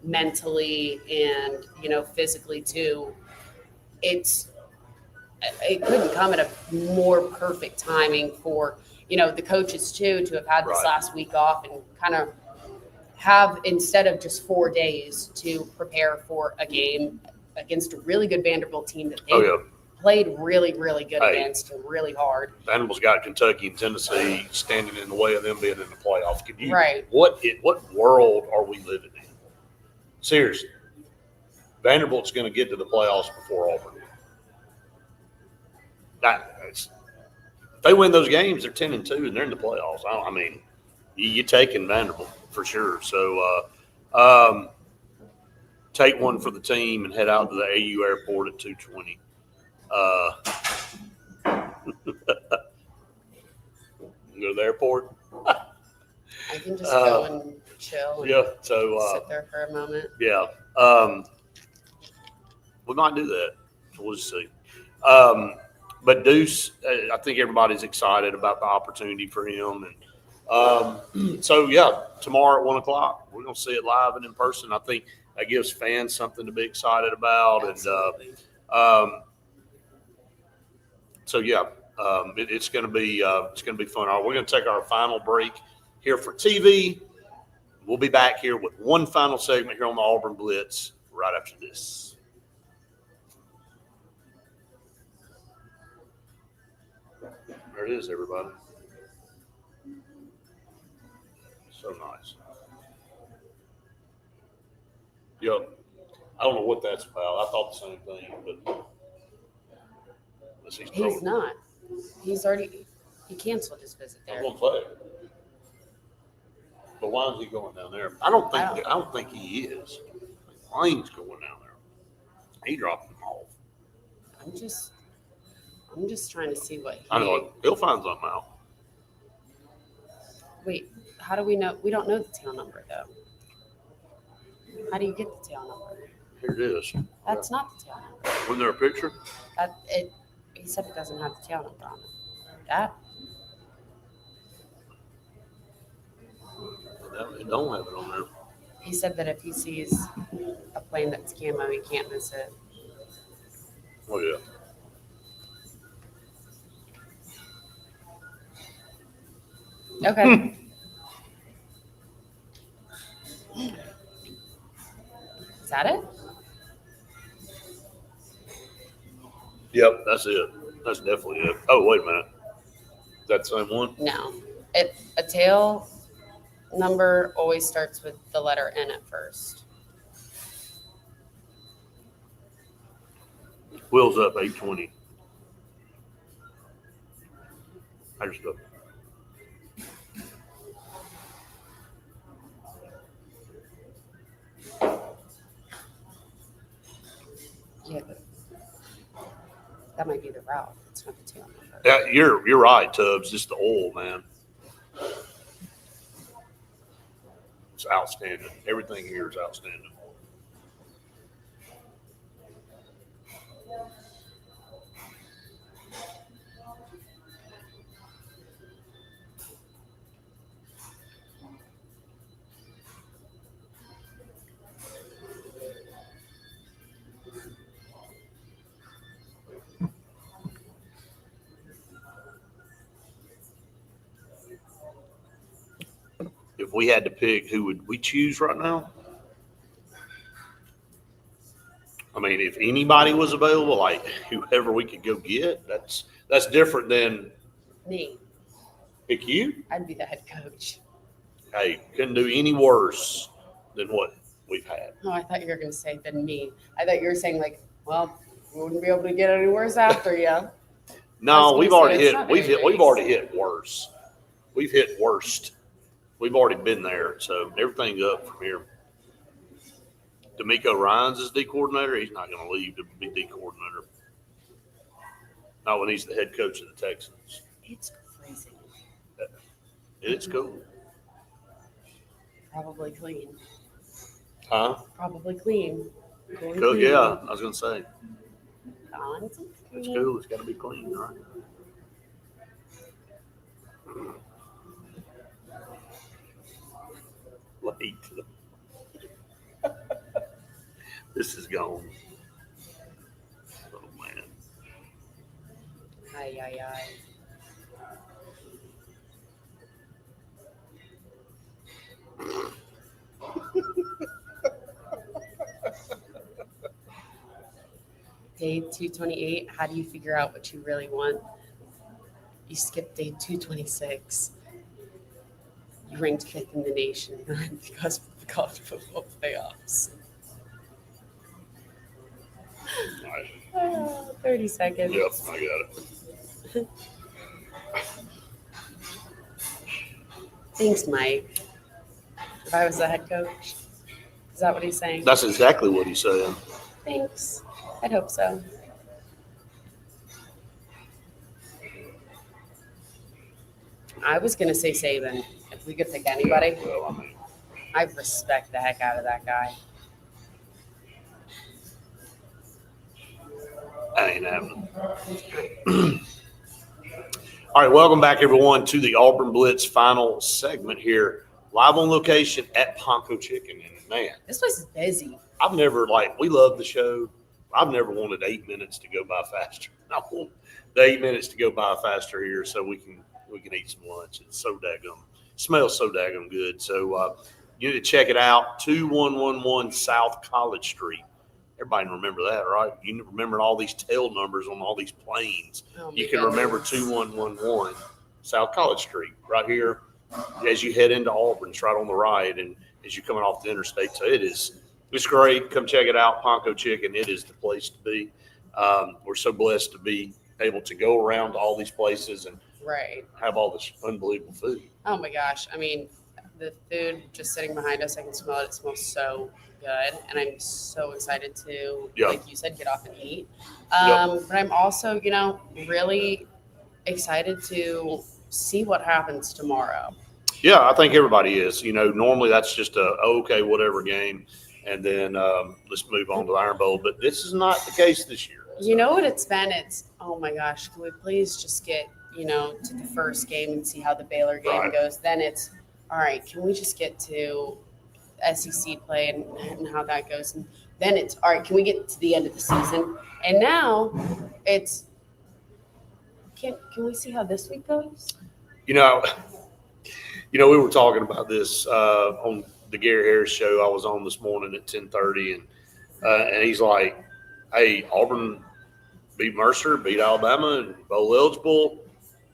mentally and, physically too. It couldn't come at a more perfect timing for, the coaches too, to have had this last week off and kind of have, instead of just 4 days to prepare for a game against a really good Vanderbilt team that they played really, really good against and really hard. Vanderbilt's got Kentucky and Tennessee standing in the way of them being in the playoffs. What world are we living in? Seriously. Vanderbilt's going to get to the playoffs before Auburn. If they win those games, they're 10-2 and they're in the playoffs. I mean, you're taking Vanderbilt for sure. So take one for the team and head out to the AU airport at 2:20. Go to the airport. I can just go and chill. And sit there for a moment. Yeah. We might do that. We'll just see. But Deuce, I think everybody's excited about the opportunity for him. And tomorrow at 1:00, we're going to see it live and in person. I think that gives fans something to be excited about. Absolutely. And it's going to be fun. All right, we're going to take our final break here for TV. We'll be back here with one final segment here on the Auburn Blitz right after this. There it is, everybody. So nice. Yep. I don't know what that's about. I thought the same thing, but He's not. He canceled his visit I'm there. gonna play. But why is he going down there? I don't think he is. The plane's going down there. He dropped him off. I'm just trying to see what I know he'll find something out. Wait, how do we know? We don't know the tail number though. How do you get the tail number? Here it is. That's not the tail number. Wasn't there a picture? He said it doesn't have the tail number on it. That It don't have it on there. he said that if he sees a plane that's camo, he can't miss it. Oh yeah. Okay. Is that it? Yep, that's it. That's definitely it. Oh, wait a minute. Is that the same one? No. A tail number always starts with the letter N at first. Wheels up 820. I just look. Yeah, but that might be the route. It's not the tail number. Yeah, you're right, Tubbs. Just the oil, man. It's outstanding. Everything here is outstanding. If we had to pick, who would we choose right now? I mean, if anybody was available, like whoever we could go get, that's different than Me. pick you. I'd be the head coach. Hey, couldn't do any worse than what we've had. Oh, I thought you were going to say than me. I thought you were saying like, well, we wouldn't be able to get any worse after you. No, we've already hit. not We've very hit. We've nice. already hit worse. We've hit worst. We've already been there, so everything's up from here. D'Amico Ryans is D coordinator. He's not going to leave to be D coordinator. Not when he's the head coach of the Texans. It's freezing. It's cool. Probably clean. Huh? Probably clean. Cool. Yeah, I was going to say. It's It's cool. It's got to be clean, right? Late. This is gone. Oh man. Aye, aye, aye. Day 228, how do you figure out what you really want? You skip day 226. You ranked 5th in the nation because of the college football playoffs. All right. 30 seconds. Yep, I got it. Thanks, Mike. If I was the head coach, is that what he's saying? That's exactly what he's saying. Thanks. I'd hope so. I was going to say Saban. If we could pick anybody, Well, I mean, I respect the heck out of that guy. that ain't happening. All right, welcome back, everyone, to the Auburn Blitz final segment here, live on location at Ponko Chicken. And man, This place is busy. I've never we love the show. I've never wanted 8 minutes to go by faster. I want the 8 minutes to go by faster here so we can eat some lunch. It's so daggum. Smells so daggum good. So you need to check it out. 2111 South College Street. Everybody remember that, right? You remember all these tail numbers on all these planes. Oh, You can remember 2111 South College Street right here as you head into Auburn. It's right on the right, and as you're coming off the interstate. So it is It's great. Come check it out, Ponko Chicken. It is the place to be. We're so blessed to be able to go around to all these places and Right. have all this unbelievable food. Oh my gosh. I mean, the food just sitting behind us, I can smell it. It smells so good. And I'm so excited to, Yeah. like you said, get off and eat. Yep. But I'm also, really excited to see what happens tomorrow. Yeah, I think everybody is. Normally that's just a okay, whatever game, and then let's move on to the Iron Bowl. But this is not the case this year. You know what it's been? It's, oh my gosh, can we please just get, to the first game and see how the Baylor game Right. goes? Then it's, all right, can we just get to SEC play and how that goes? And then it's, all right, can we get to the end of the season? And now it's, can we see how this week goes? We were talking about this on the Gary Harris show I was on this morning at 10:30, and he's like, "Hey, Auburn beat Mercer, beat Alabama, and bowl eligible,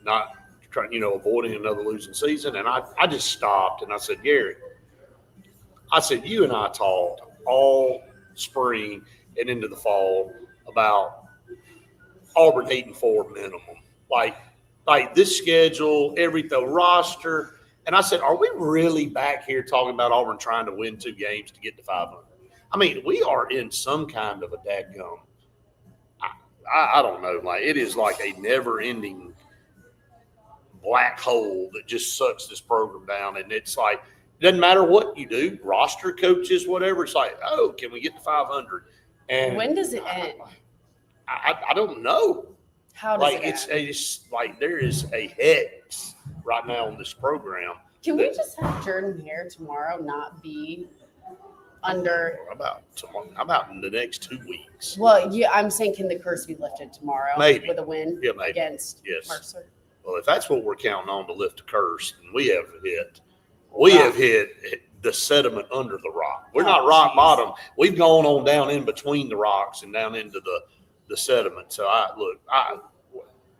not trying, avoiding another losing season." And I just stopped and I said, "Gary, I said you and I talked all spring and into the fall about Auburn 8-4 minimum, like this schedule, the roster." And I said, "Are we really back here talking about Auburn trying to win 2 games to get to 500? I mean, we are in some kind of a dadgum. I don't know. Like, it is like a never-ending black hole that just sucks this program down. And it's like, it doesn't matter what you do, roster, coaches, whatever. It's like, oh, can we get to 500? And when does it end? I don't know. How does Like, it end? it's like there is a hex right now in this program. Can we just have Jordan Hare tomorrow not be under? How about in the next 2 weeks? Well, yeah, I'm saying, can the curse be lifted tomorrow? Maybe. With a win Maybe. against Yes. Mercer? Well, if that's what we're counting on to lift the curse, then we have hit. We have hit the sediment under the rock. We're not rock bottom. We've gone on down in between the rocks and down into the sediment. So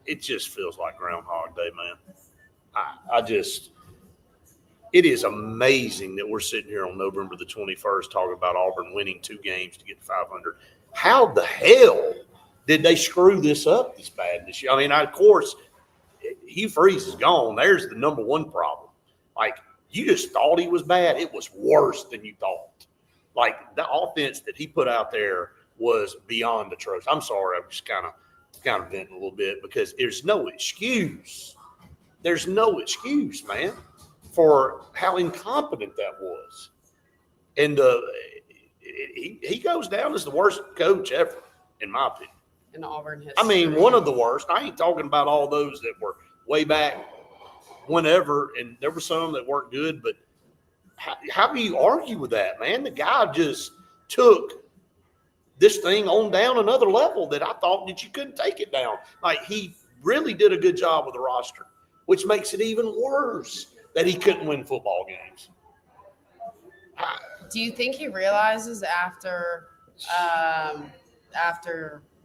it just feels like Groundhog Day, man. It is amazing that we're sitting here on November the 21st talking about Auburn winning 2 games to get to 500. How the hell did they screw this up this bad this year? I mean, of course, Hugh Freeze is gone. There's the number one problem. Like, you just thought he was bad. It was worse than you thought. Like, the offense that he put out there was beyond atrocious. I'm sorry, I'm just kind of venting a little bit because there's no excuse. There's no excuse, man, for how incompetent that was. And he goes down as the worst coach ever, in my opinion. In Auburn history. I mean, one of the worst. I ain't talking about all those that were way back whenever, and there were some that weren't good, but how do you argue with that, man? The guy just took this thing on down another level that I thought that you couldn't take it down. Like, he really did a good job with the roster, which makes it even worse that he couldn't win football games. Do you think he realizes after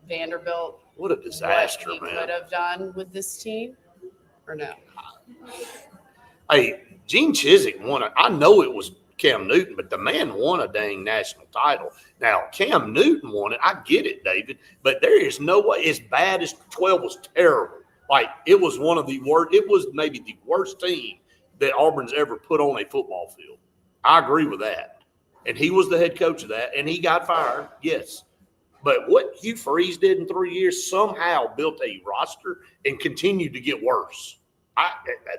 Vanderbilt What a disaster, what he man. could have done with this team, or no? Hey, Gene Chizik won it. I know it was Cam Newton, but the man won a dang national title. Now, Cam Newton won it. I get it, David, but there is no way. As bad as 12 was terrible. Like, it was one of the worst. It was maybe the worst team that Auburn's ever put on a football field. I agree with that. And he was the head coach of that, and he got fired, yes. But what Hugh Freeze did in 3 years somehow built a roster and continued to get worse.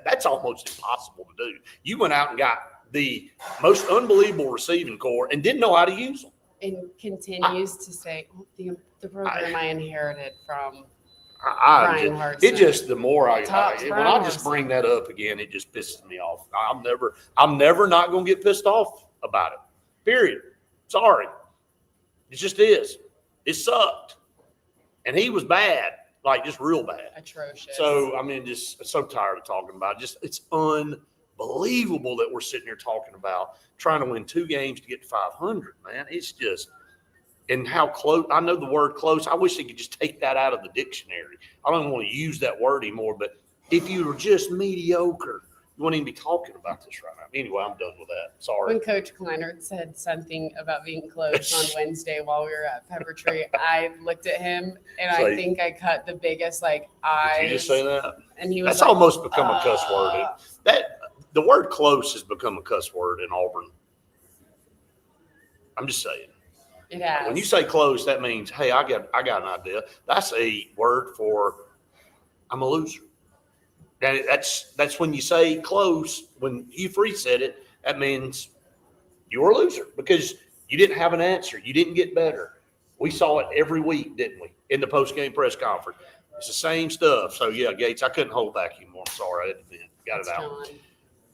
That's almost impossible to do. You went out and got the most unbelievable receiving core and didn't know how to use them. And continues to say, the program I inherited from Brian Hartson. It just, the more when Brian I just Hartson. bring that up again, it just pisses me off. I'm never not going to get pissed off about it. Period. Sorry. It just is. It sucked. And he was bad, like just real bad. Atrocious. So, I mean, just so tired of talking about it. Just, it's unbelievable that we're sitting here talking about trying to win 2 games to get to 500, man. It's just, and how close, I know the word close. I wish they could just take that out of the dictionary. I don't want to use that word anymore, but if you were just mediocre, You wouldn't even be talking about this right now. Anyway, I'm done with that. Sorry. When Coach Kleinert said something about being closed on Wednesday while we were at Pepper Tree, I looked at him and I think I cut the biggest eyes. Did you just say that? And he was That's almost become a cuss word. The word close has become a cuss word in Auburn. I'm just saying. It has. When you say close, that means, hey, I got an idea. That's a word for I'm a loser. That's when you say close. When Hugh Freeze said it, that means you were a loser because you didn't have an answer. You didn't get better. We saw it every week, didn't we, in the post-game press conference? It's the same stuff. So, yeah, Gates, I couldn't hold back anymore. I'm sorry. I had to vent. Got it out.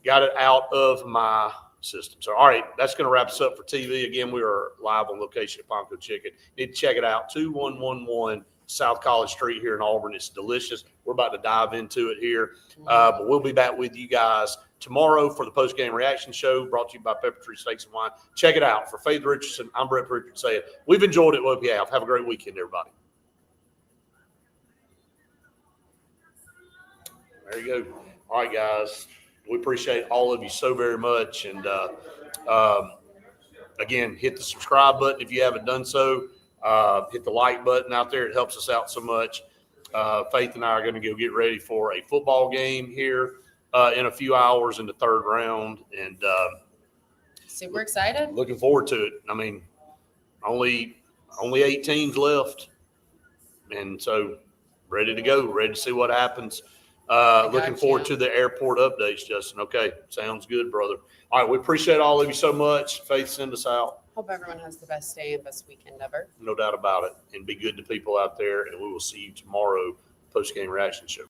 Got it out of my system. So, all right, that's going to wrap us up for TV. Again, we are live on location at Ponko Chicken. Need to check it out, 2111 South College Street here in Auburn. It's delicious. We're about to dive into it here. But we'll be back with you guys tomorrow for the post-game reaction show brought to you by Pepper Tree Steaks and Wine. Check it out. For Faith Richardson, I'm Brett Pritchard saying we've enjoyed it. Hope you have. Have a great weekend, everybody. There you go. All right, guys. We appreciate all of you so very much. And, again, hit the subscribe button if you haven't done so. Hit the like button out there. It helps us out so much. Faith and I are going to go get ready for a football game here in a few hours in the third round. And super excited. Looking forward to it. I mean, only 8 teams left. And so ready to go, ready to see what happens. Looking forward to the airport updates, Justin. Okay, sounds good, brother. All right, we appreciate all of you so much. Faith, send us out. Hope everyone has the best day and best weekend ever. No doubt about it. And be good to people out there. And we will see you tomorrow, post-game reaction show.